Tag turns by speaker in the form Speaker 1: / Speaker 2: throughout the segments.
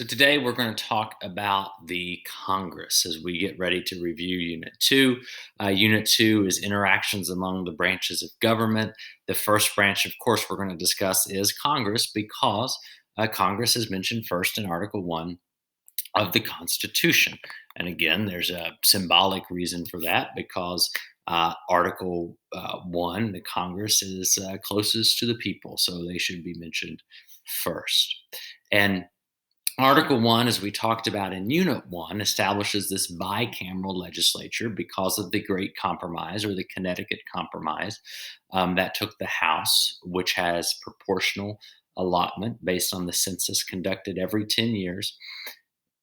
Speaker 1: So today we're going to talk about the Congress as we get ready to review Unit 2. Unit 2 is interactions among the branches of government. The first branch, of course, we're going to discuss is Congress because Congress is mentioned first in Article 1 of the Constitution. And again, there's a symbolic reason for that because Article 1, the Congress, is closest to the people, so they should be mentioned first. And Article 1, as we talked about in Unit 1, establishes this bicameral legislature because of the Great Compromise or the Connecticut Compromise that took the House, which has proportional allotment based on the census conducted every 10 years.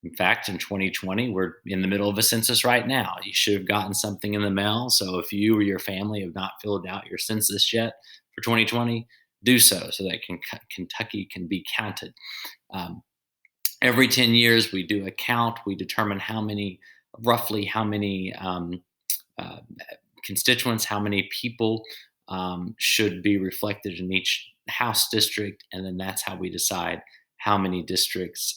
Speaker 1: In fact, in 2020, we're in the middle of a census right now. You should have gotten something in the mail. So if you or your family have not filled out your census yet for 2020, do so that Kentucky can be counted. Um, every 10 years we do a count. We determine roughly how many uh, constituents, how many people should be reflected in each house district, and then that's how we decide how many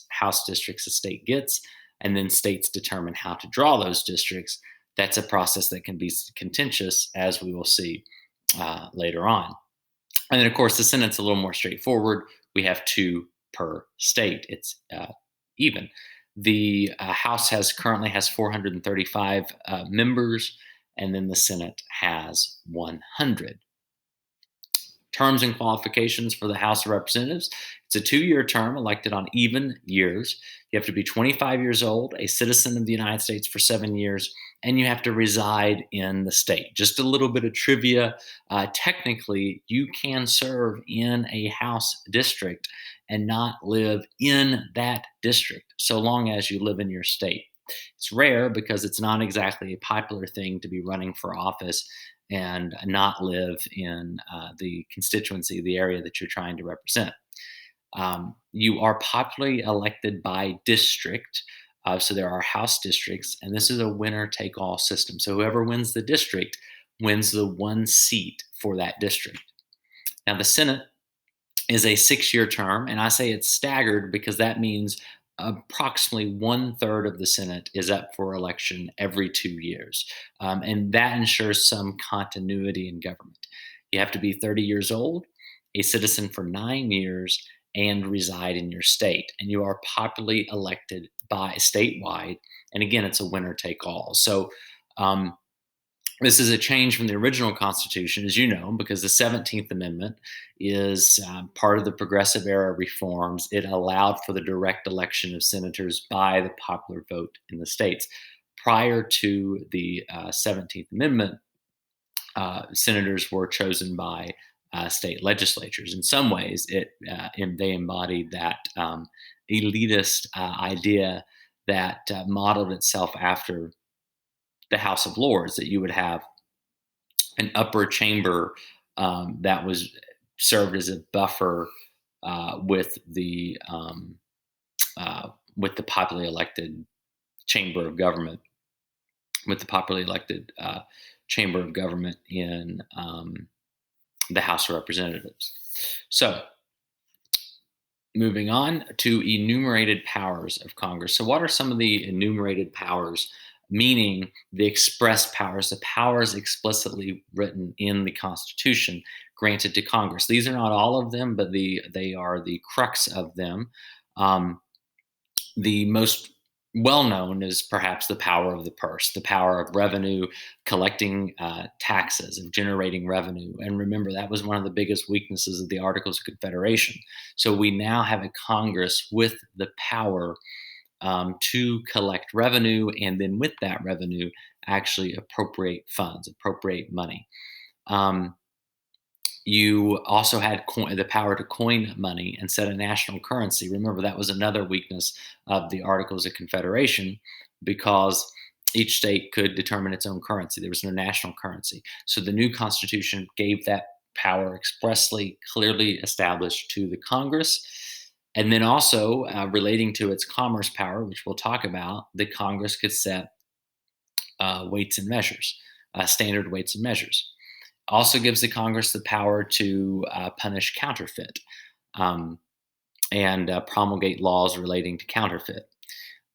Speaker 1: house districts a state gets, and then states determine how to draw those districts. That's a process that can be contentious, as we will see later on. And then, of course, the Senate's a little more straightforward. We have two per state. It's even. The House currently has 435 members, and then the Senate has 100. Terms and qualifications for the House of Representatives. It's a 2-year term elected on even years. You have to be 25 years old, a citizen of the United States for 7 years, and you have to reside in the state. Just a little bit of trivia. Technically, you can serve in a House district and not live in that district so long as you live in your state. It's rare because it's not exactly a popular thing to be running for office and not live in the constituency, the area that you're trying to represent. You are popularly elected by district. So there are House districts, and this is a winner take all system. So whoever wins the district wins the one seat for that district. Now, the Senate is a 6-year term, and I say it's staggered because that means approximately 1/3 of the Senate is up for election every 2 years. And that ensures some continuity in government. You have to be 30 years old, a citizen for 9 years, and reside in your state. And you are popularly elected by statewide. And again, it's a winner take all. So um, this is a change from the original Constitution, as you know, because the 17th Amendment is part of the Progressive Era reforms. It allowed for the direct election of senators by the popular vote in the states. Prior to the 17th Amendment, senators were chosen by state legislatures. In some ways, they embodied that elitist idea that modeled itself after the House of Lords, that you would have an upper chamber that was served as a buffer with the popularly elected chamber of government, with the popularly elected chamber of government in the House of Representatives. So, moving on to enumerated powers of Congress. So, what are some of the enumerated powers? Meaning the express powers, the powers explicitly written in the Constitution granted to Congress. These are not all of them, but they are the crux of them. The most well known is perhaps the power of the purse, the power of revenue, collecting taxes, and generating revenue. And remember, that was one of the biggest weaknesses of the Articles of Confederation. So we now have a Congress with the power to collect revenue, and then with that revenue, actually appropriate funds, appropriate money. You also had the power to coin money and set a national currency. Remember, that was another weakness of the Articles of Confederation because each state could determine its own currency. There was no national currency. So the new Constitution gave that power expressly, clearly established to the Congress. And then also relating to its commerce power, which we'll talk about, the Congress could set weights and measures, standard weights and measures. Also gives the Congress the power to punish counterfeit. Um, and promulgate laws relating to counterfeit.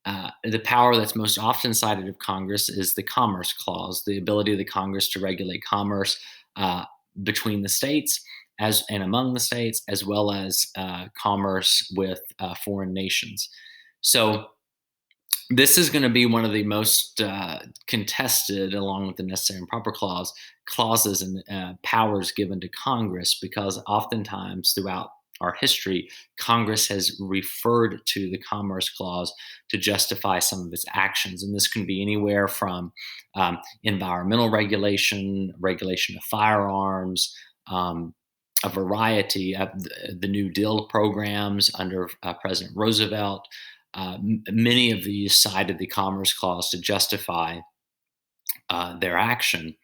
Speaker 1: The power that's most often cited of Congress is the Commerce Clause, the ability of the Congress to regulate commerce uh, between the states and among the states, as well as commerce with foreign nations. So this is going to be one of the most contested, along with the necessary and proper clauses and powers given to Congress, because oftentimes throughout our history, Congress has referred to the Commerce Clause to justify some of its actions. And this can be anywhere from environmental regulation, regulation of firearms, a variety of the New Deal programs under President Roosevelt. Many of these cited the Commerce Clause to justify their action.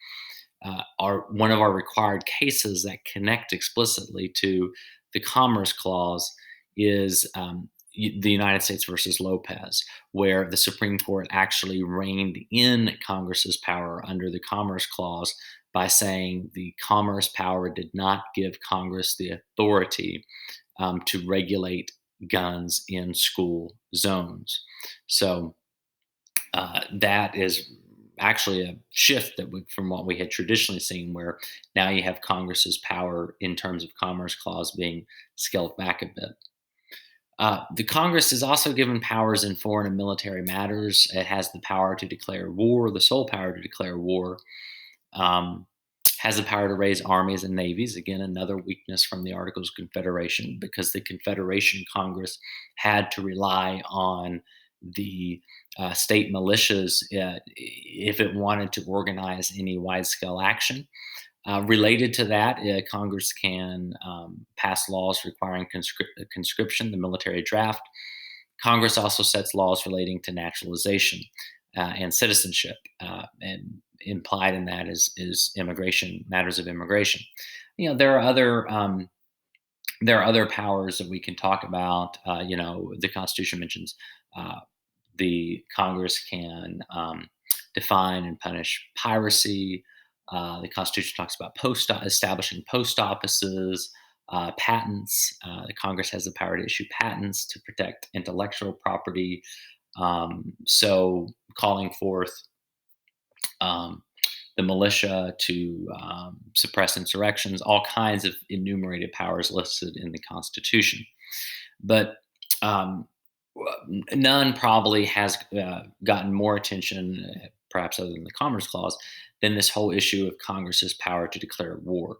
Speaker 1: Are one of our required cases that connect explicitly to the Commerce Clause is the United States versus Lopez, where the Supreme Court actually reined in Congress's power under the Commerce Clause by saying the commerce power did not give Congress the authority to regulate guns in school zones. So that is actually a shift from what we had traditionally seen, where now you have Congress's power in terms of Commerce Clause being scaled back a bit. The Congress is also given powers in foreign and military matters. It has the power to declare war, the sole power to declare war. Um, has the power to raise armies and navies. Again, another weakness from the Articles of Confederation, because the Confederation Congress had to rely on the state militias if it wanted to organize any wide scale action. Related to that, Congress can pass laws requiring conscription, the military draft. Congress also sets laws relating to naturalization and citizenship, and implied in that is immigration, matters of immigration. There are other powers that we can talk about. The Constitution mentions the Congress can define and punish piracy. The Constitution talks about establishing post offices, patents. The Congress has the power to issue patents to protect intellectual property. So, calling forth um, the militia to suppress insurrections, all kinds of enumerated powers listed in the Constitution. But none probably has gotten more attention, perhaps other than the Commerce Clause, than this whole issue of Congress's power to declare war.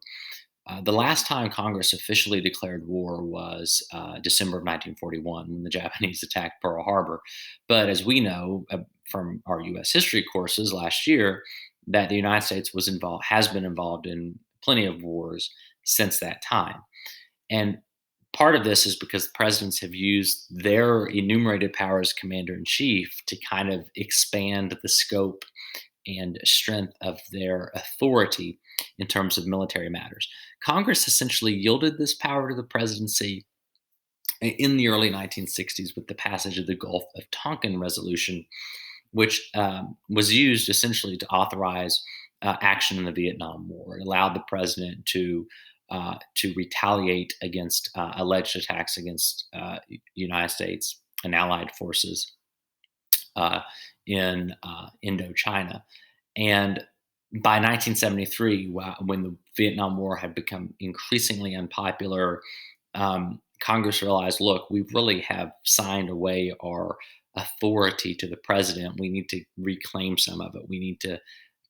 Speaker 1: The last time Congress officially declared war was December of 1941, when the Japanese attacked Pearl Harbor. But as we know from our U.S. history courses last year, that the United States has been involved in plenty of wars since that time. And part of this is because presidents have used their enumerated power as commander in chief to kind of expand the scope and strength of their authority in terms of military matters. Congress essentially yielded this power to the presidency in the early 1960s with the passage of the Gulf of Tonkin Resolution, which was used essentially to authorize action in the Vietnam War. It allowed the president to retaliate against alleged attacks against United States and allied forces in Indochina. And by 1973, when the Vietnam War had become increasingly unpopular, Congress realized, look, we really have signed away our authority to the president. We need to reclaim some of it. We need to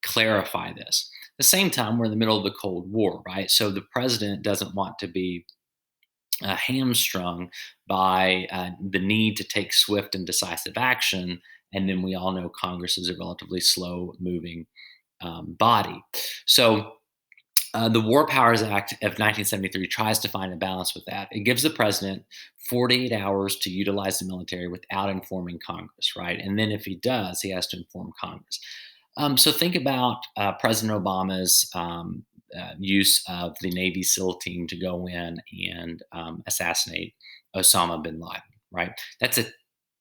Speaker 1: clarify this. At the same time, we're in the middle of the Cold War, right? So the president doesn't want to be hamstrung by the need to take swift and decisive action. And then we all know Congress is a relatively slow moving body. So the War Powers Act of 1973 tries to find a balance with that. It gives the president 48 hours to utilize the military without informing Congress, right? And then if he does, he has to inform Congress. So think about President Obama's use of the Navy SEAL team to go in and assassinate Osama bin Laden, right? That's a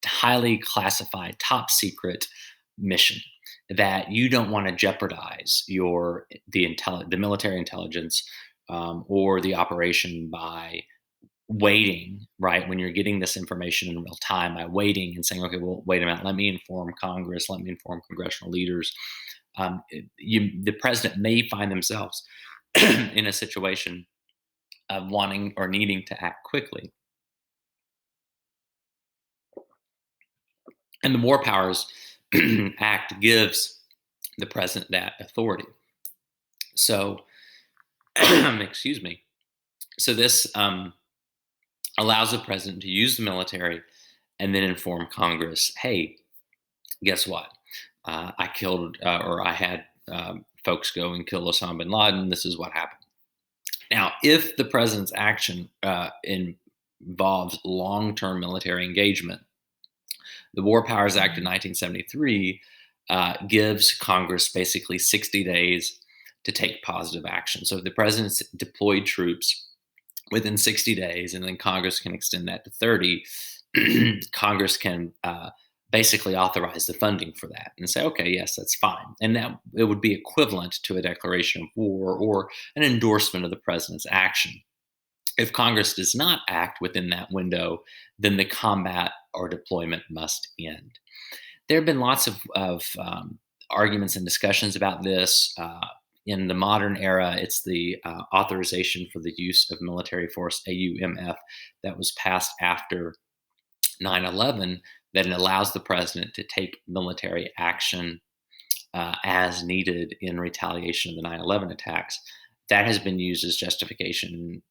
Speaker 1: highly classified, top secret mission that you don't want to jeopardize the military intelligence or the operation by waiting, right? When you're getting this information in real time, by waiting and saying, okay, well, wait a minute, let me inform Congress, let me inform congressional leaders. The president may find themselves in a situation of wanting or needing to act quickly. And the War Powers Act gives the president that authority. So, excuse me. So this allows the president to use the military and then inform Congress, hey, guess what? I killed or I had folks go and kill Osama bin Laden. This is what happened. Now, if the president's action involves long term military engagement, the War Powers Act of 1973 gives Congress basically 60 days to take positive action. So if the president's deployed troops within 60 days, and then Congress can extend that to 30, Congress can basically authorize the funding for that and say, okay, yes, that's fine. And that it would be equivalent to a declaration of war or an endorsement of the president's action. If Congress does not act within that window, then the combat or deployment must end. There have been lots of arguments and discussions about this. In the modern era, it's the Authorization for the Use of Military Force, AUMF, that was passed after 9/11 that allows the president to take military action as needed in retaliation of the 9/11 attacks. That has been used as justification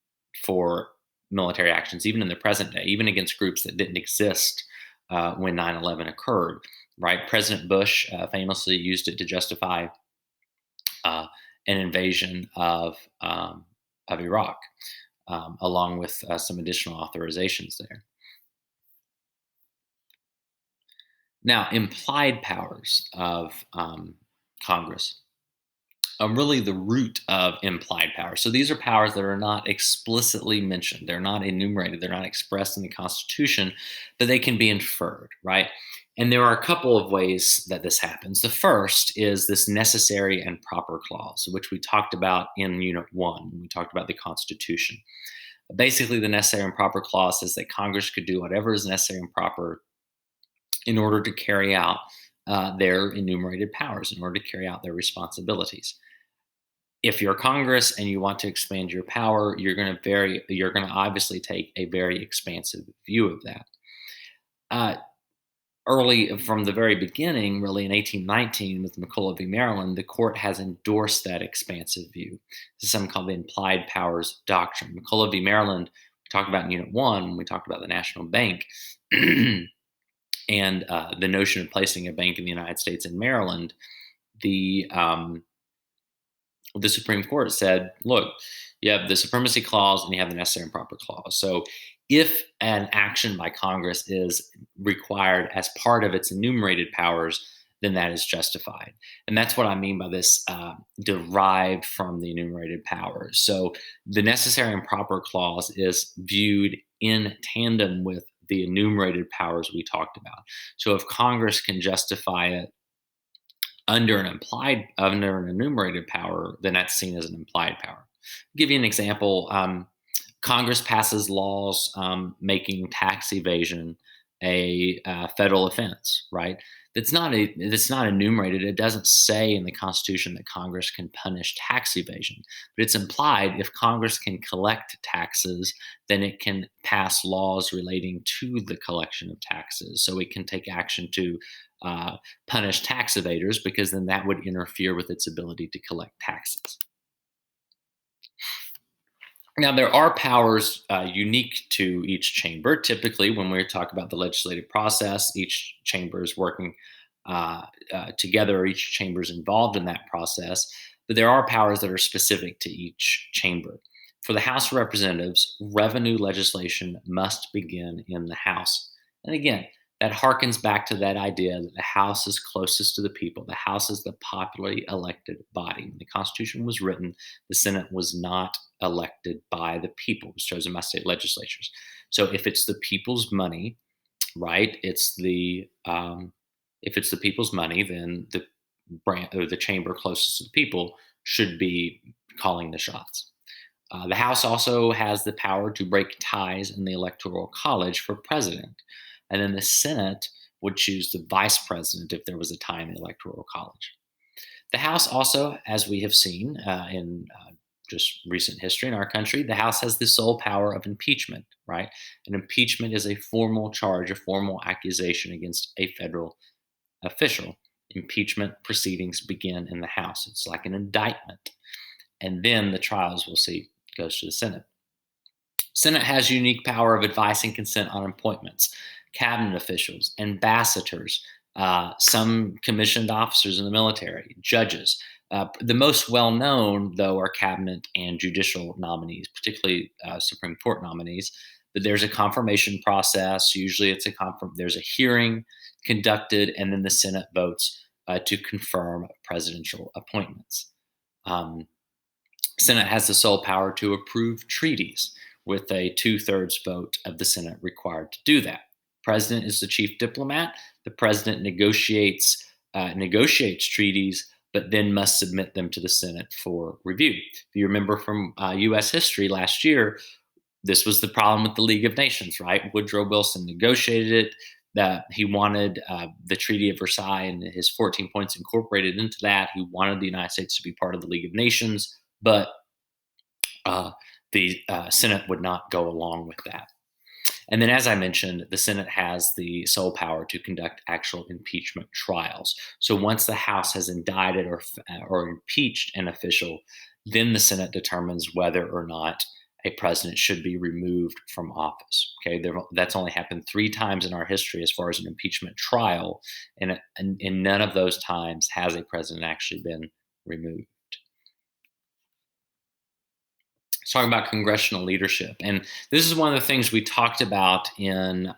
Speaker 1: for military actions, even in the present day, even against groups that didn't exist when 9/11 occurred. Right? President Bush famously used it to justify an invasion of Iraq, along with some additional authorizations there. Now, implied powers of Congress are really the root of implied powers. So these are powers that are not explicitly mentioned, they're not enumerated, they're not expressed in the Constitution, but they can be inferred, right? And there are a couple of ways that this happens. The first is this necessary and proper clause, which we talked about in Unit 1 when we talked about the Constitution. Basically, the necessary and proper clause says that Congress could do whatever is necessary and proper in order to carry out their enumerated powers, in order to carry out their responsibilities. If you're Congress and you want to expand your power, you're going to obviously take a very expansive view of that. Early from the very beginning, really in 1819 with McCulloch v. Maryland, the court has endorsed that expansive view. This is something called the implied powers doctrine. McCulloch v. Maryland, we talked about in Unit 1 when we talked about the National Bank and the notion of placing a bank in the United States in Maryland. The Supreme Court said, look, you have the supremacy clause and you have the necessary and proper clause. So if an action by Congress is required as part of its enumerated powers, then that is justified. And that's what I mean by this derived from the enumerated powers. So the necessary and proper clause is viewed in tandem with the enumerated powers we talked about. So if Congress can justify it under an enumerated power, then that's seen as an implied power. I'll give you an example. Congress passes laws making tax evasion a federal offense, right? That's not enumerated. It doesn't say in the Constitution that Congress can punish tax evasion, but it's implied if Congress can collect taxes, then it can pass laws relating to the collection of taxes. So it can take action to punish tax evaders because then that would interfere with its ability to collect taxes. Now, there are powers unique to each chamber. Typically, when we talk about the legislative process, each chamber is working together, each chamber is involved in that process. But there are powers that are specific to each chamber. For the House of Representatives, revenue legislation must begin in the House. And again, that harkens back to that idea that the House is closest to the people. The House is the popularly elected body. When the Constitution was written, the Senate was not elected by the people. It was chosen by state legislatures. So if it's the people's money, right? If it's the people's money, then the chamber closest to the people should be calling the shots. The House also has the power to break ties in the Electoral College for president. And then the Senate would choose the vice president if there was a tie in the Electoral College. The House also, as we have seen in just recent history in our country, the House has the sole power of impeachment, right? And impeachment is a formal charge, a formal accusation against a federal official. Impeachment proceedings begin in the House. It's like an indictment. And then the trials, we'll see, goes to the Senate. Senate has unique power of advice and consent on appointments, cabinet officials, ambassadors, some commissioned officers in the military, judges. The most well known, though, are cabinet and judicial nominees, particularly Supreme Court nominees. But there's a confirmation process. Usually, there's a hearing conducted, and then the Senate votes to confirm presidential appointments. Um, Senate has the sole power to approve treaties, with a two-thirds vote of the Senate required to do that. President is the chief diplomat. The president negotiates treaties, but then must submit them to the Senate for review. If you remember from U.S. history last year, this was the problem with the League of Nations, right? Woodrow Wilson negotiated it. That he wanted the Treaty of Versailles and his 14 points incorporated into that. He wanted the United States to be part of the League of Nations, but the Senate would not go along with that. And then, as I mentioned, the Senate has the sole power to conduct actual impeachment trials. So once the House has indicted or impeached an official, then the Senate determines whether or not a president should be removed from office. Okay, that's only happened 3 times in our history as far as an impeachment trial, and in none of those times has a president actually been removed. Talking about congressional leadership, and this is one of the things we talked about in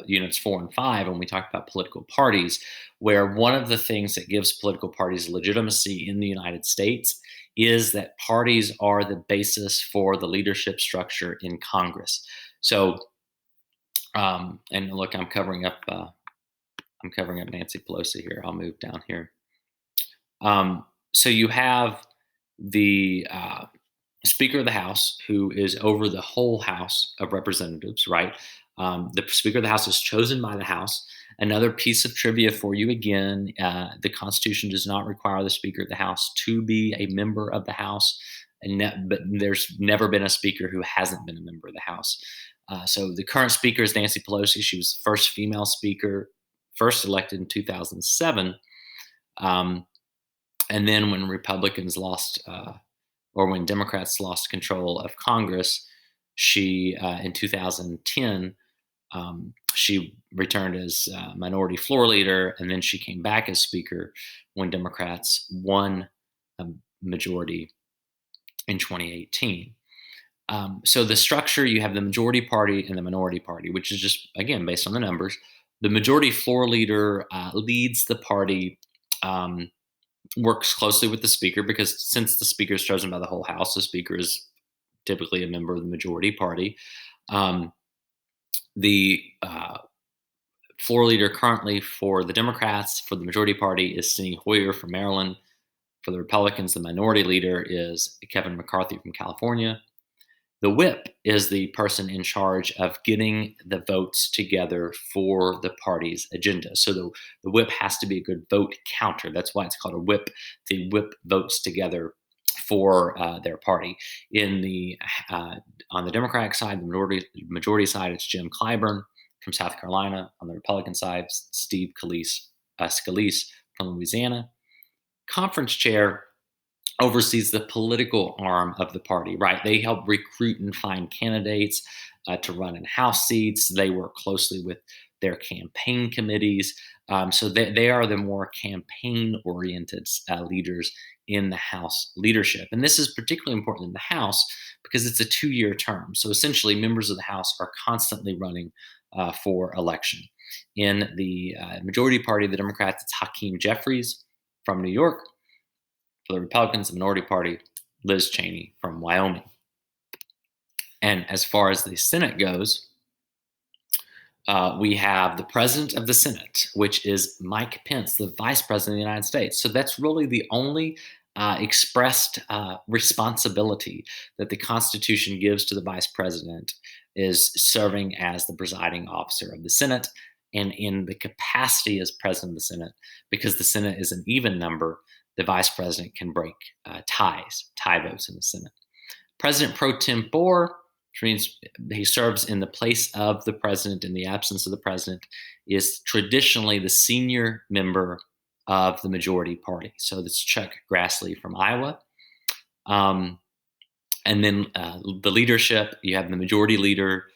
Speaker 1: units 4 and 5 when we talked about political parties, where one of the things that gives political parties legitimacy in the United States is that parties are the basis for the leadership structure in Congress. So, and look, I'm covering up Nancy Pelosi here. I'll move down here. So you have the Speaker of the House, who is over the whole House of Representatives, right? The Speaker of the House is chosen by the House. Another piece of trivia for you again, the Constitution does not require the Speaker of the House to be a member of the House, but there's never been a Speaker who hasn't been a member of the House. So the current Speaker is Nancy Pelosi. She was the first female Speaker, first elected in 2007. And then when Republicans lost, or when Democrats lost control of Congress, she, in 2010, she returned as minority floor leader, and then she came back as speaker when Democrats won a majority in 2018. So the structure, you have the majority party and the minority party, which is just, again, based on the numbers. The majority floor leader leads the party, works closely with the speaker, because since the speaker is chosen by the whole House, the speaker is typically a member of the majority party. The floor leader currently for the Democrats, for the majority party, is Steny Hoyer from Maryland. For the Republicans, the minority leader is Kevin McCarthy from California. The whip is the person in charge of getting the votes together for the party's agenda. So the whip has to be a good vote counter. That's why it's called a whip. The whip votes together for their party. On the Democratic side, the majority side, it's Jim Clyburn from South Carolina. On the Republican side, Steve Scalise from Louisiana. Conference chair oversees the political arm of the party, right? They help recruit and find candidates to run in House seats. They work closely with their campaign committees. So they are the more campaign-oriented leaders in the House leadership. And this is particularly important in the House because it's a 2-year term. So essentially, members of the House are constantly running for election. In the majority party, the Democrats, it's Hakeem Jeffries from New York. For the Republicans, the minority party, Liz Cheney from Wyoming. And as far as the Senate goes, we have the president of the Senate, which is Mike Pence, the vice president of the United States. So that's really the only expressed responsibility that the Constitution gives to the vice president is serving as the presiding officer of the Senate. And in the capacity as president of the Senate, because the Senate is an even number, the vice president can break tie votes in the Senate. President pro tempore, which means he serves in the place of the president in the absence of the president, is traditionally the senior member of the majority party. So that's Chuck Grassley from Iowa. Um, and then the leadership, you have the majority leader,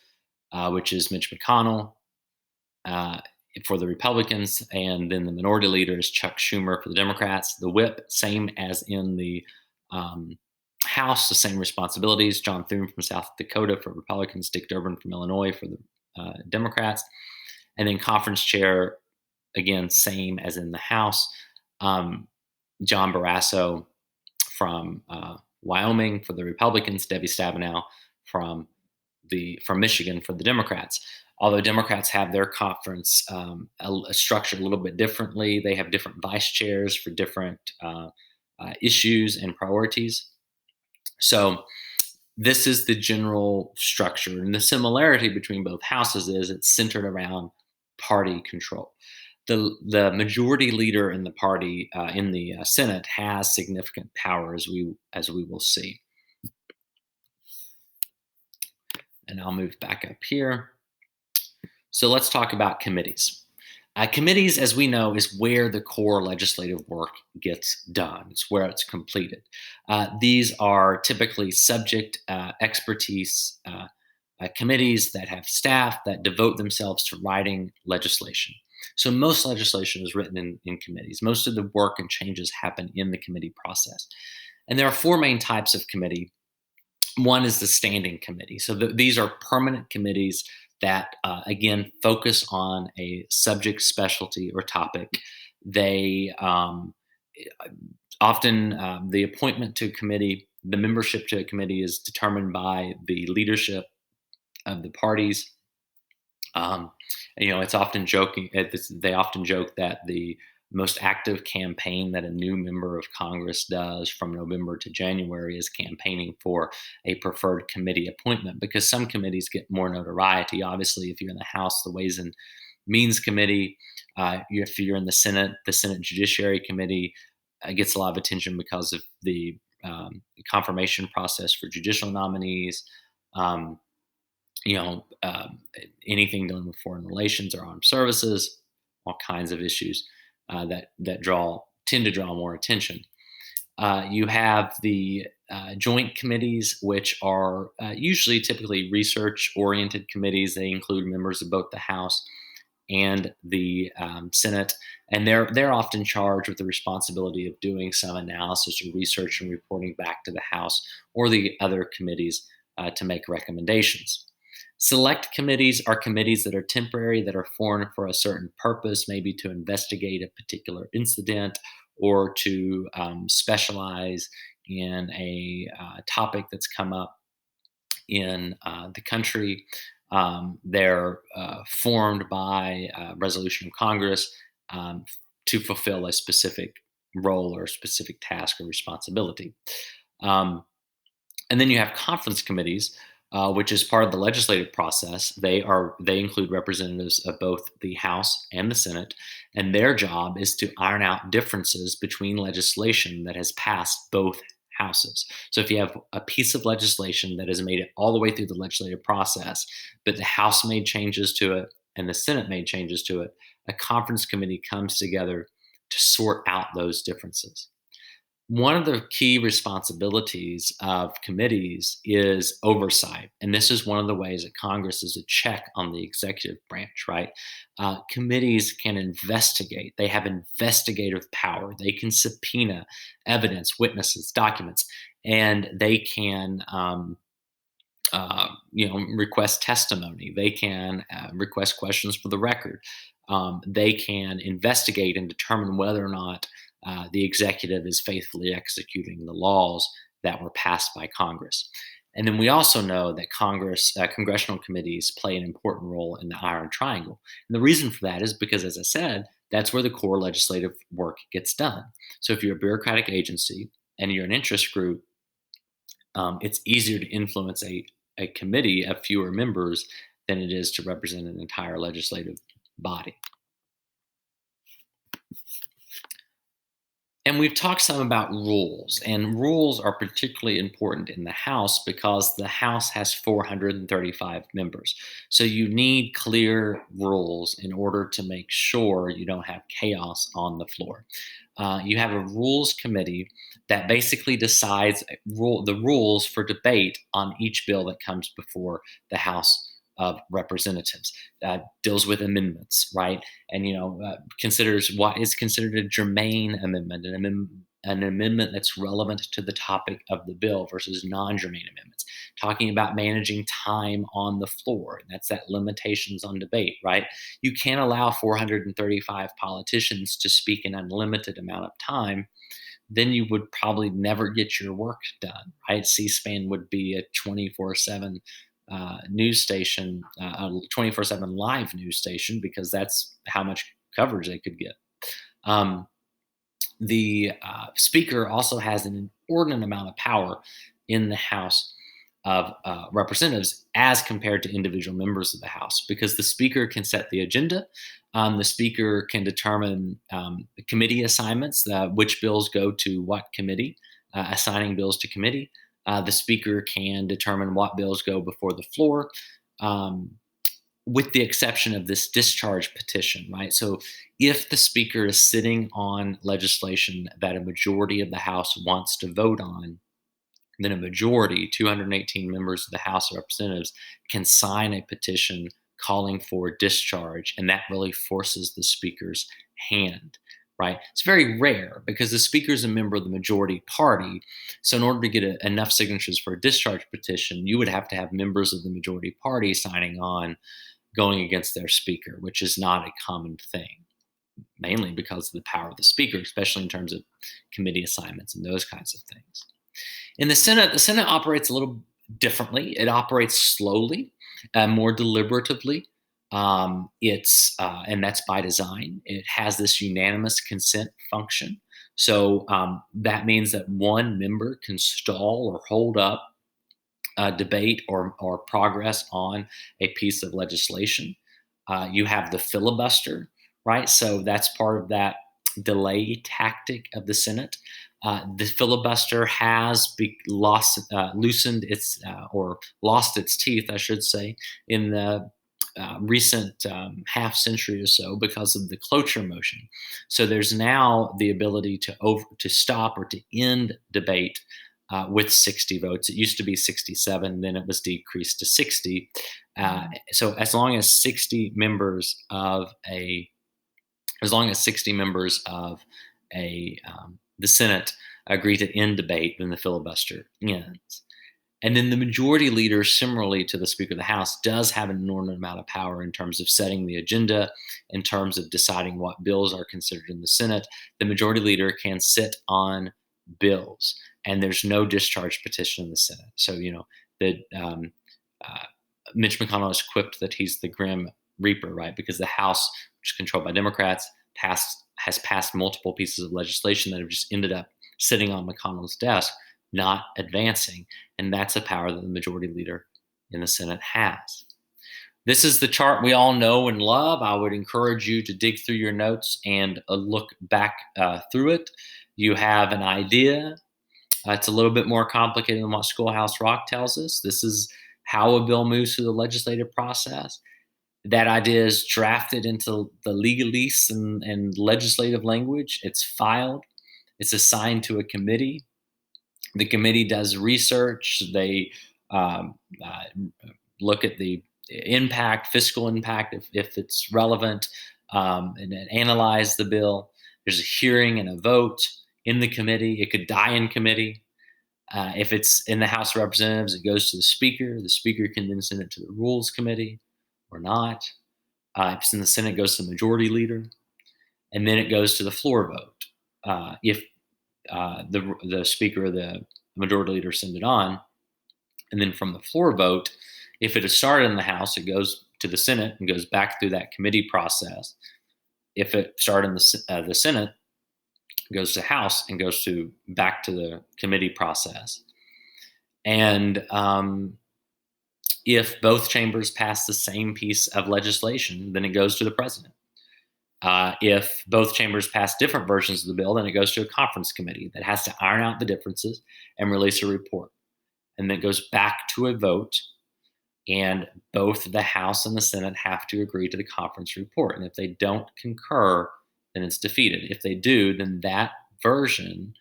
Speaker 1: which is Mitch McConnell uh, for the Republicans, and then the minority leader is Chuck Schumer for the Democrats. The whip, same as in the um, House, the same responsibilities. John Thune from South Dakota for Republicans, Dick Durbin from Illinois for the Democrats. And then conference chair, again, same as in the House. Um, John Barrasso from Wyoming for the Republicans, Debbie Stabenow from Michigan for the Democrats. Although Democrats have their conference structured a little bit differently, they have different vice chairs for different issues and priorities. So this is the general structure, and the similarity between both houses is it's centered around party control. The majority leader in the party in the Senate has significant power, as we will see. And I'll move back up here. So let's talk about committees. Committees, as we know, is where the core legislative work gets done. It's where it's completed. These are typically subject expertise committees that have staff that devote themselves to writing legislation. So most legislation is written in committees. Most of the work and changes happen in the committee process. And there are four main types of committee. One is the standing committee. So these are permanent committees that, again, focus on a subject, specialty, or topic. They often, the appointment to a committee, the membership to a committee is determined by the leadership of the parties. It's often joking. They often joke that the most active campaign that a new member of Congress does from November to January is campaigning for a preferred committee appointment, because some committees get more notoriety. Obviously, if you're in the House, the Ways and Means Committee, if you're in the Senate Judiciary Committee gets a lot of attention because of the confirmation process for judicial nominees. Um, anything dealing with foreign relations or armed services, all kinds of issues that tend to draw more attention. You have the joint committees, which are typically research-oriented committees. They include members of both the House and the Senate, and they're often charged with the responsibility of doing some analysis or research and reporting back to the House or the other committees to make recommendations. Select committees are committees that are temporary, that are formed for a certain purpose, maybe to investigate a particular incident or to specialize in a topic that's come up in the country. They're formed by resolution of Congress to fulfill a specific role or specific task or responsibility. And then you have conference committees, which is part of the legislative process. They include representatives of both the House and the Senate, and their job is to iron out differences between legislation that has passed both houses. So if you have a piece of legislation that has made it all the way through the legislative process, but the House made changes to it and the Senate made changes to it, a conference committee comes together to sort out those differences. One of the key responsibilities of committees is oversight. And this is one of the ways that Congress is a check on the executive branch, right? Committees can investigate, they have investigative power, they can subpoena evidence, witnesses, documents, and they can. Request testimony. They can request questions for the record. They can investigate and determine whether or not the executive is faithfully executing the laws that were passed by Congress. And then we also know that congressional committees play an important role in the Iron Triangle. And the reason for that is because, as I said, that's where the core legislative work gets done. So if you're a bureaucratic agency, and you're an interest group, it's easier to influence a committee of fewer members than it is to represent an entire legislative body. And we've talked some about rules, and rules are particularly important in the House because the House has 435 members. So you need clear rules in order to make sure you don't have chaos on the floor. You have a rules committee that basically decides the rules for debate on each bill that comes before the House of Representatives. Deals with amendments, right? And considers what is considered a germane amendment, an amendment that's relevant to the topic of the bill versus non-germane amendments. Talking about managing time on the floor, and that's that limitations on debate, right? You can't allow 435 politicians to speak an unlimited amount of time. Then you would probably never get your work done, right? C-SPAN would be a 24/7 news station, a 24/7 live news station, because that's how much coverage they could get. Um, the speaker also has an inordinate amount of power in the House of Representatives as compared to individual members of the House, because the speaker can set the agenda. The speaker can determine the committee assignments, which bills go to what committee, assigning bills to committee. The speaker can determine what bills go before the floor. With the exception of this discharge petition, right? So if the speaker is sitting on legislation that a majority of the House wants to vote on, then a majority, 218 members of the House of Representatives, can sign a petition calling for discharge, and that really forces the speaker's hand, right? It's very rare because the speaker is a member of the majority party. So in order to get enough signatures for a discharge petition, you would have to have members of the majority party signing on, going against their speaker, which is not a common thing, mainly because of the power of the speaker, especially in terms of committee assignments and those kinds of things. In the Senate operates a little differently. It operates slowly, more deliberatively. And that's by design. It has this unanimous consent function. So that means that one member can stall or hold up debate or progress on a piece of legislation. You have the filibuster, right? So that's part of that delay tactic of the Senate. The filibuster has loosened its or lost its teeth, I should say, in the recent half century or so because of the cloture motion. So there's now the ability to stop or to end debate with 60 votes. It used to be 67, then it was decreased to 60. So as long as 60 members of the Senate agree to end debate, then the filibuster ends. And then the majority leader, similarly to the Speaker of the House, does have an inordinate amount of power in terms of setting the agenda, in terms of deciding what bills are considered in the Senate. The majority leader can sit on bills, and there's no discharge petition in the Senate. So, Mitch McConnell is quipped that he's the Grim Reaper, right? Because the House, which is controlled by Democrats, has passed multiple pieces of legislation that have just ended up sitting on McConnell's desk, not advancing. And that's a power that the majority leader in the Senate has. This is the chart we all know and love. I would encourage you to dig through your notes and look back through it. You have an idea. It's a little bit more complicated than what Schoolhouse Rock tells us. This is how a bill moves through the legislative process. That idea is drafted into the legalese and legislative language. It's filed. It's assigned to a committee. The committee does research. They look at the impact, fiscal impact, if it's relevant, and then analyze the bill. There's a hearing and a vote in the committee. It could die in committee. If it's in the House of Representatives, it goes to the Speaker. The Speaker can then send it to the Rules Committee or not. If it's in the Senate, it goes to the Majority Leader. And then it goes to the floor vote. If the Speaker or the Majority Leader send it on. And then from the floor vote, if it has started in the House, it goes to the Senate and goes back through that committee process. If it started in the Senate, goes to House and goes to back to the committee process. And if both chambers pass the same piece of legislation, then it goes to the president. If both chambers pass different versions of the bill, then it goes to a conference committee that has to iron out the differences and release a report. And then it goes back to a vote, and both the House and the Senate have to agree to the conference report. And if they don't concur, then it's defeated. If they do, then that version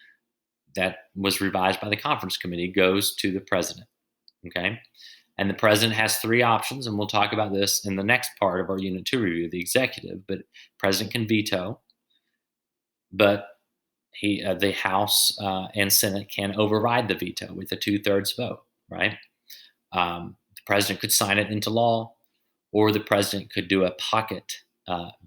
Speaker 1: that was revised by the conference committee goes to the president. Okay. And the president has three options, and we'll talk about this in the next part of our Unit 2 review, the executive. But president can veto, but the House and Senate can override the veto with a 2/3 vote, right? The president could sign it into law, or the president could do a pocket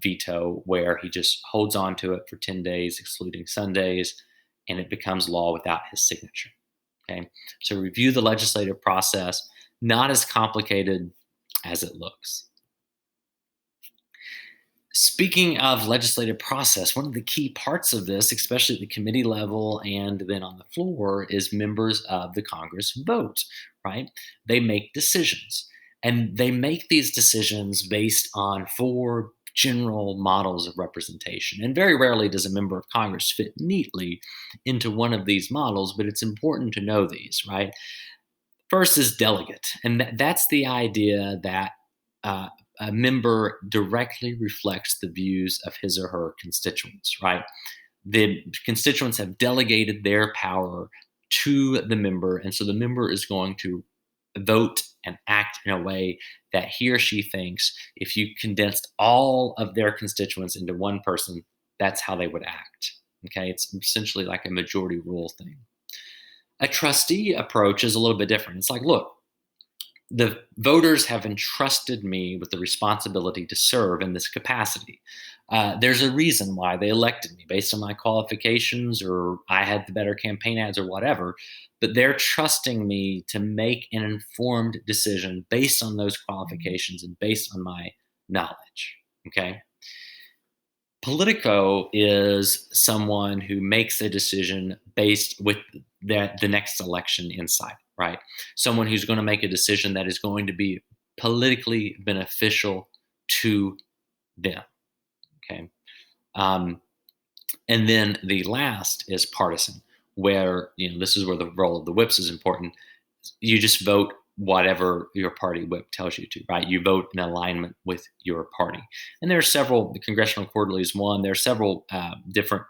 Speaker 1: veto where he just holds on to it for 10 days, excluding Sundays, and it becomes law without his signature. Okay, so review the legislative process. Not as complicated as it looks. Speaking of legislative process, one of the key parts of this, especially at the committee level and then on the floor, is members of the Congress vote, right? They make decisions, and they make these decisions based on four general models of representation. And very rarely does a member of Congress fit neatly into one of these models, but it's important to know these, right? First is delegate, and that's the idea that a member directly reflects the views of his or her constituents, right? The constituents have delegated their power to the member, and so the member is going to vote and act in a way that he or she thinks, if you condensed all of their constituents into one person, that's how they would act. Okay, it's essentially like a majority rule thing. A trustee approach is a little bit different. It's like, look, the voters have entrusted me with the responsibility to serve in this capacity. There's a reason why they elected me based on my qualifications, or I had the better campaign ads, or whatever. But they're trusting me to make an informed decision based on those qualifications and based on my knowledge. Okay. Politico is someone who makes a decision based with the next election in sight, right? Someone who's going to make a decision that is going to be politically beneficial to them. Okay. And then the last is partisan, where, this is where the role of the whips is important. You just vote whatever your party whip tells you to, right? You vote in alignment with your party. And there are several, the Congressional Quarterly is one, there are several different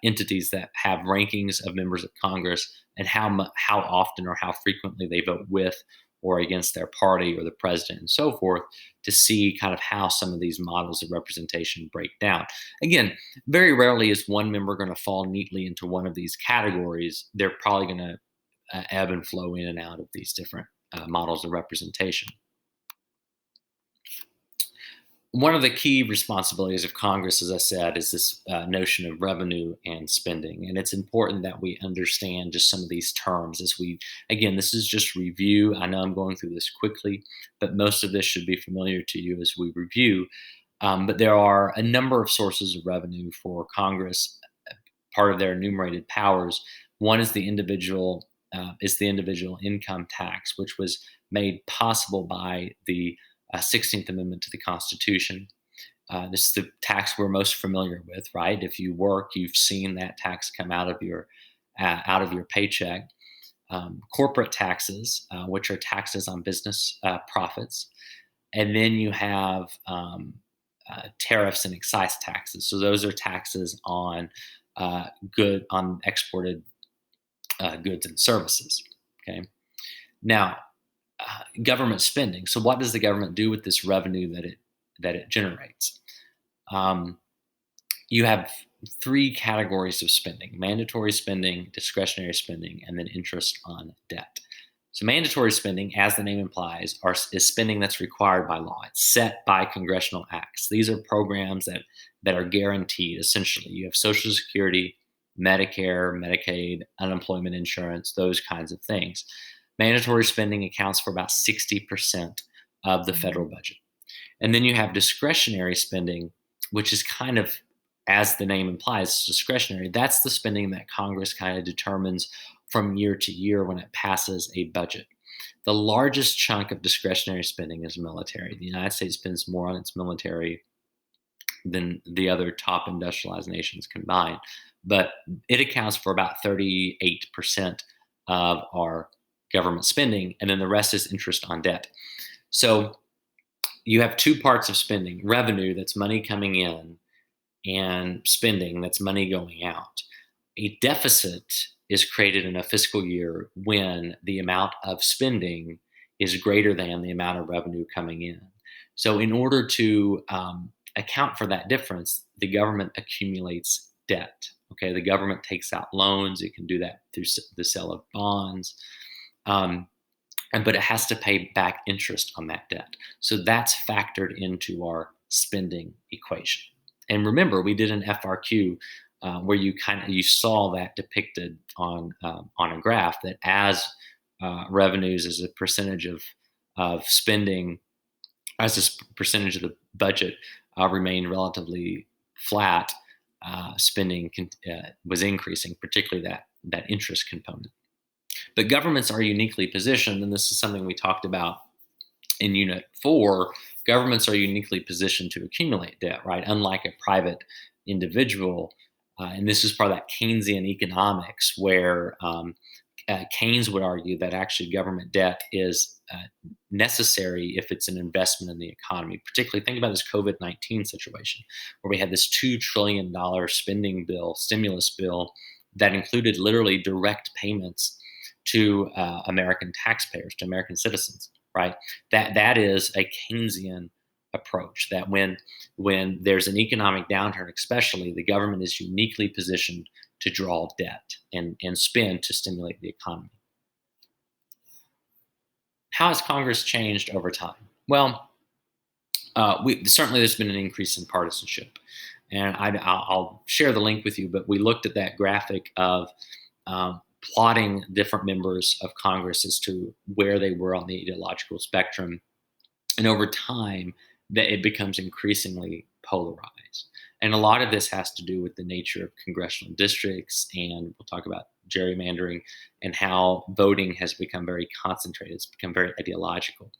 Speaker 1: entities that have rankings of members of Congress and how often or how frequently they vote with or against their party or the president and so forth, to see kind of how some of these models of representation break down. Again, very rarely is one member going to fall neatly into one of these categories. They're probably going to ebb and flow in and out of these different models of representation. One of the key responsibilities of Congress, as I said, is this notion of revenue and spending. And it's important that we understand just some of these terms as again, this is just review. I know I'm going through this quickly, but most of this should be familiar to you as we review. But there are a number of sources of revenue for Congress, part of their enumerated powers. One is the individual income tax, which was made possible by the 16th Amendment to the Constitution. This is the tax we're most familiar with, right? If you work, you've seen that tax come out of your paycheck. Corporate taxes, which are taxes on business profits, and then you have tariffs and excise taxes. So those are taxes on exported goods and services. Okay. Now, government spending. So, what does the government do with this revenue that it generates? You have three categories of spending: mandatory spending, discretionary spending, and then interest on debt. So, mandatory spending, as the name implies, is spending that's required by law. It's set by congressional acts. These are programs that are guaranteed. Essentially, you have Social Security, Medicare, Medicaid, unemployment insurance, those kinds of things. Mandatory spending accounts for about 60% of the federal budget. And then you have discretionary spending, which is kind of as the name implies, it's discretionary. That's the spending that Congress kind of determines from year to year when it passes a budget. The largest chunk of discretionary spending is military. The United States spends more on its military than the other top industrialized nations combined, but it accounts for about 38% of our government spending, and then the rest is interest on debt. So you have two parts of spending: revenue, that's money coming in, and spending, that's money going out. A deficit is created in a fiscal year when the amount of spending is greater than the amount of revenue coming in. So, in order to account for that difference, the government accumulates debt. Okay, the government takes out loans. It can do that through the sale of bonds. Um, but it has to pay back interest on that debt. So that's factored into our spending equation. And remember, we did an FRQ where you saw that depicted on a graph, that as revenues as a percentage of spending, as a percentage of the budget remained relatively flat, spending was increasing, particularly that interest component. But governments are uniquely positioned, and this is something we talked about in Unit 4. Governments are uniquely positioned to accumulate debt, right? Unlike a private individual. And this is part of that Keynesian economics, where Keynes would argue that actually government debt is necessary if it's an investment in the economy. Particularly, think about this COVID-19 situation, where we had this $2 trillion spending bill, stimulus bill, that included literally direct payments to American taxpayers, to American citizens, right? That is a Keynesian approach. That when there's an economic downturn, especially, the government is uniquely positioned to draw debt and spend to stimulate the economy. How has Congress changed over time? Well, certainly there's been an increase in partisanship, and I'll share the link with you. But we looked at that graphic of plotting different members of Congress as to where they were on the ideological spectrum. And over time, that it becomes increasingly polarized. And a lot of this has to do with the nature of congressional districts, and we'll talk about gerrymandering and how voting has become very concentrated. It's become very ideological.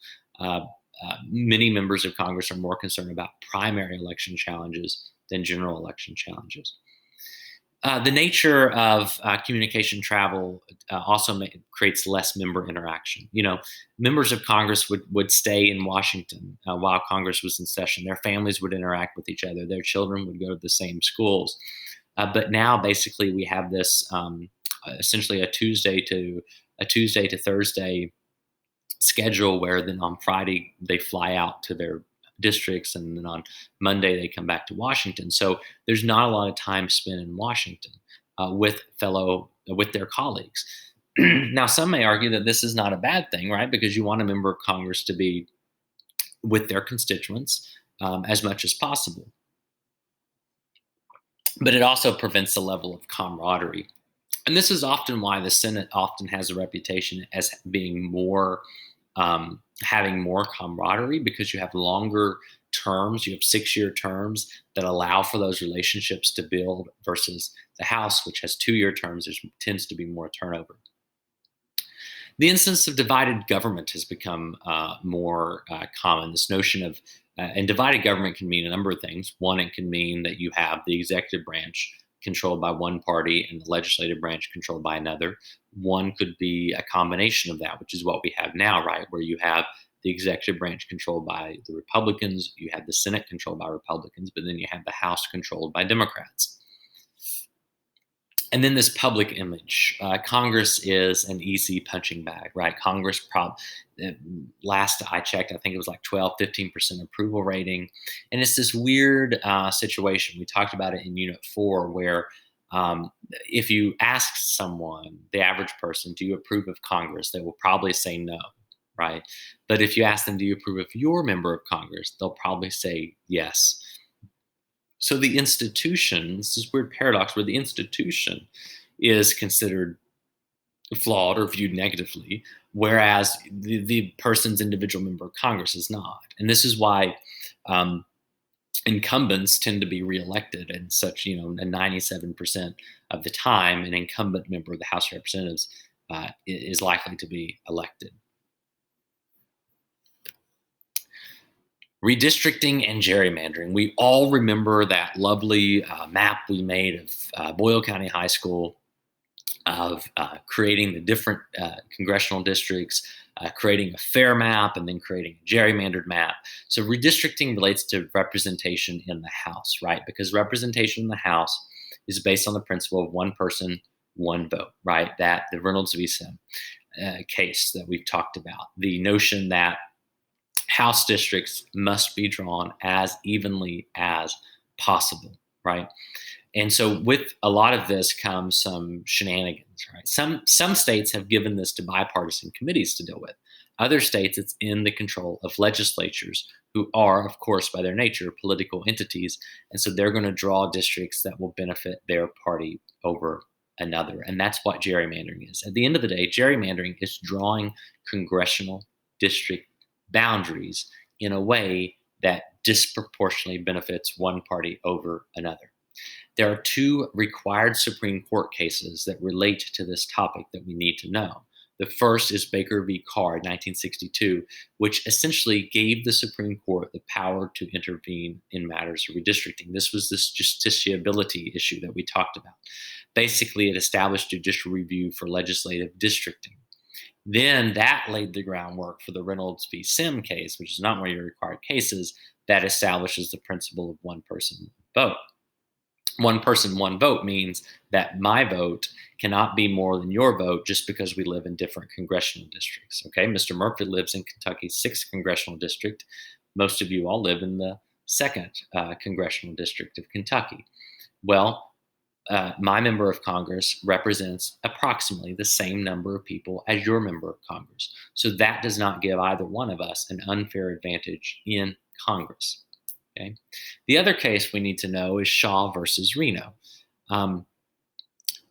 Speaker 1: Many members of Congress are more concerned about primary election challenges than general election challenges. The nature of communication travel also creates less member interaction. Members of Congress would stay in Washington while Congress was in session. Their families would interact with each other. Their children would go to the same schools. But now, basically, we have this essentially a Tuesday to Thursday schedule, where then on Friday they fly out to their districts, and then on Monday they come back to Washington. So there's not a lot of time spent in Washington with their colleagues. Now, some may argue that this is not a bad thing, right? Because you want a member of Congress to be with their constituents as much as possible. But it also prevents the level of camaraderie. And this is often why the Senate often has a reputation as being more having more camaraderie, because you have longer terms. You have 6-year terms that allow for those relationships to build, versus the House, which has 2-year terms. There tends to be more turnover. The instance of divided government has become more common. This notion of and divided government can mean a number of things. One, it can mean that you have the executive branch controlled by one party and the legislative branch controlled by another. One could be a combination of that, which is what we have now, right? Where you have the executive branch controlled by the Republicans, you have the Senate controlled by Republicans, but then you have the House controlled by Democrats. And then this public image. Congress is an easy punching bag, right? Congress, last I checked, I think it was like 12-15% approval rating. And it's this weird situation. We talked about it in Unit 4, where if you ask someone, the average person, do you approve of Congress? They will probably say no, right? But if you ask them, do you approve of your member of Congress? They'll probably say yes. So the institution, this is a weird paradox, where the institution is considered flawed or viewed negatively, whereas the person's individual member of Congress is not. And this is why incumbents tend to be reelected, and such, 97% of the time, an incumbent member of the House of Representatives is likely to be elected. Redistricting and gerrymandering. We all remember that lovely map we made of Boyle County High School, of creating the different congressional districts, creating a fair map, and then creating a gerrymandered map. So redistricting relates to representation in the House, right? Because representation in the House is based on the principle of one person, one vote, right? That the Reynolds v. Sim case that we've talked about, the notion that House districts must be drawn as evenly as possible, right? And so with a lot of this comes some shenanigans, right? Some states have given this to bipartisan committees to deal with. Other states, it's in the control of legislatures, who are, of course, by their nature, political entities. And so they're going to draw districts that will benefit their party over another. And that's what gerrymandering is. At the end of the day, gerrymandering is drawing congressional district boundaries in a way that disproportionately benefits one party over another. There are two required Supreme Court cases that relate to this topic that we need to know. The first is Baker v. Carr, 1962, which essentially gave the Supreme Court the power to intervene in matters of redistricting. This was this justiciability issue that we talked about. Basically, it established judicial review for legislative districting. Then that laid the groundwork for the Reynolds v. Sim case, which is not one of your required cases, that establishes the principle of one person vote. One person, one vote means that my vote cannot be more than your vote just because we live in different congressional districts. Okay, Mr. Murphy lives in Kentucky's 6th congressional district. Most of you all live in the 2nd congressional district of Kentucky. Well, my member of Congress represents approximately the same number of people as your member of Congress. So that does not give either one of us an unfair advantage in Congress. Okay. The other case we need to know is Shaw versus Reno.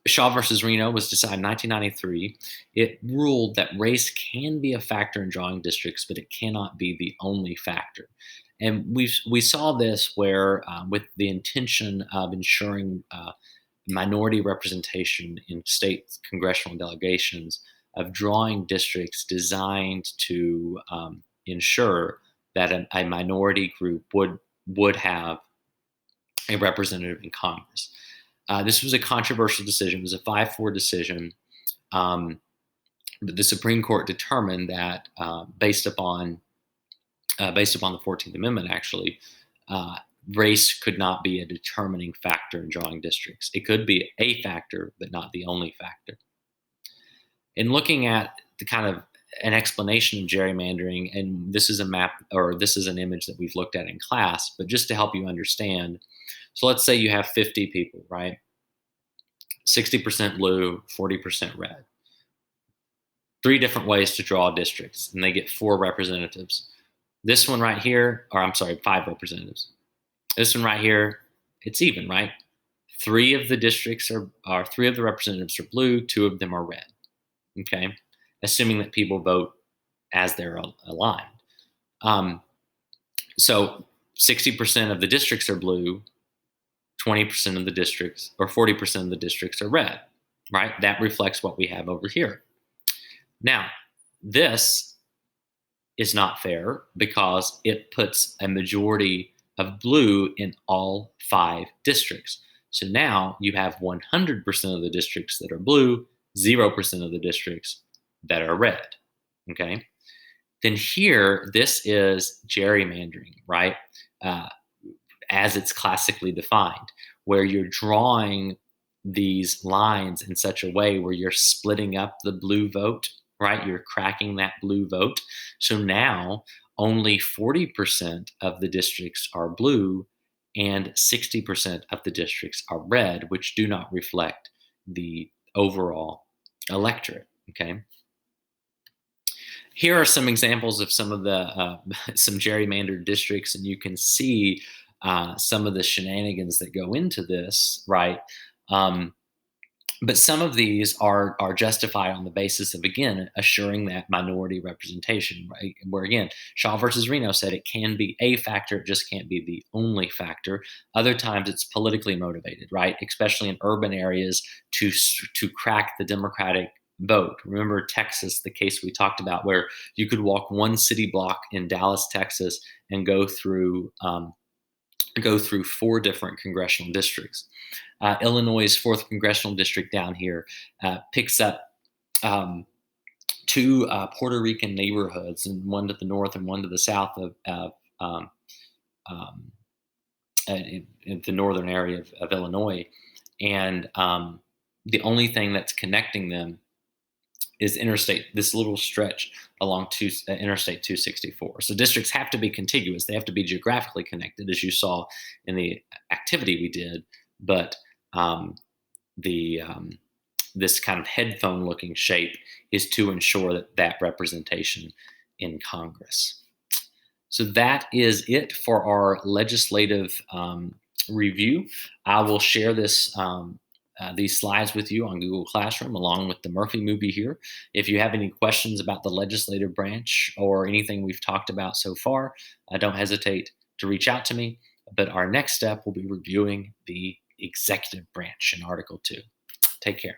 Speaker 1: Shaw versus Reno was decided in 1993. It ruled that race can be a factor in drawing districts, but it cannot be the only factor. And we saw this where, with the intention of ensuring minority representation in state congressional delegations, of drawing districts designed to ensure that a minority group would have a representative in Congress. This was a controversial decision. It was a 5-4 decision. But the Supreme Court determined that based upon the 14th Amendment, actually, race could not be a determining factor in drawing districts. It could be a factor, but not the only factor. In looking at the kind of an explanation of gerrymandering, and this is a map, or this is an image that we've looked at in class, but just to help you understand. So let's say you have 50 people, right? 60% blue, 40% red. 3 different ways to draw districts, and they get 4 representatives. This one right here, or I'm sorry, 5 representatives. This one right here, it's even, right? 3 of the districts are 3 of the representatives are blue, 2 of them are red. Okay, assuming that people vote as they're aligned. So 60% of the districts are blue, 20% of the districts, or 40% of the districts are red, right? That reflects what we have over here. Now, this is not fair because it puts a majority of blue in all 5 districts. So now you have 100% of the districts that are blue, 0% of the districts that are red, okay? Then here, this is gerrymandering, right? As it's classically defined, where you're drawing these lines in such a way where you're splitting up the blue vote, right? You're cracking that blue vote. So now only 40% of the districts are blue and 60% of the districts are red, which do not reflect the overall electorate, okay? Here are some examples of some of the some gerrymandered districts, and you can see some of the shenanigans that go into this, right? But some of these are justified on the basis of, again, assuring that minority representation, right? Where again, Shaw versus Reno said it can be a factor, it just can't be the only factor. Other times it's politically motivated, right? Especially in urban areas to crack the Democratic vote. Remember Texas, the case we talked about, where you could walk one city block in Dallas, Texas, and go through 4 different congressional districts. Illinois' 4th congressional district down here picks up 2 Puerto Rican neighborhoods, and one to the north and one to the south of um, in the northern area of Illinois. And the only thing that's connecting them is this little stretch along Interstate 264. So districts have to be contiguous. They have to be geographically connected, as you saw in the activity we did. But the this kind of headphone looking shape is to ensure that representation in Congress. So that is it for our legislative review. I will share these slides with you on Google Classroom along with the Murphy movie here. If you have any questions about the legislative branch or anything we've talked about so far, don't hesitate to reach out to me. But our next step will be reviewing the executive branch in Article 2. Take care.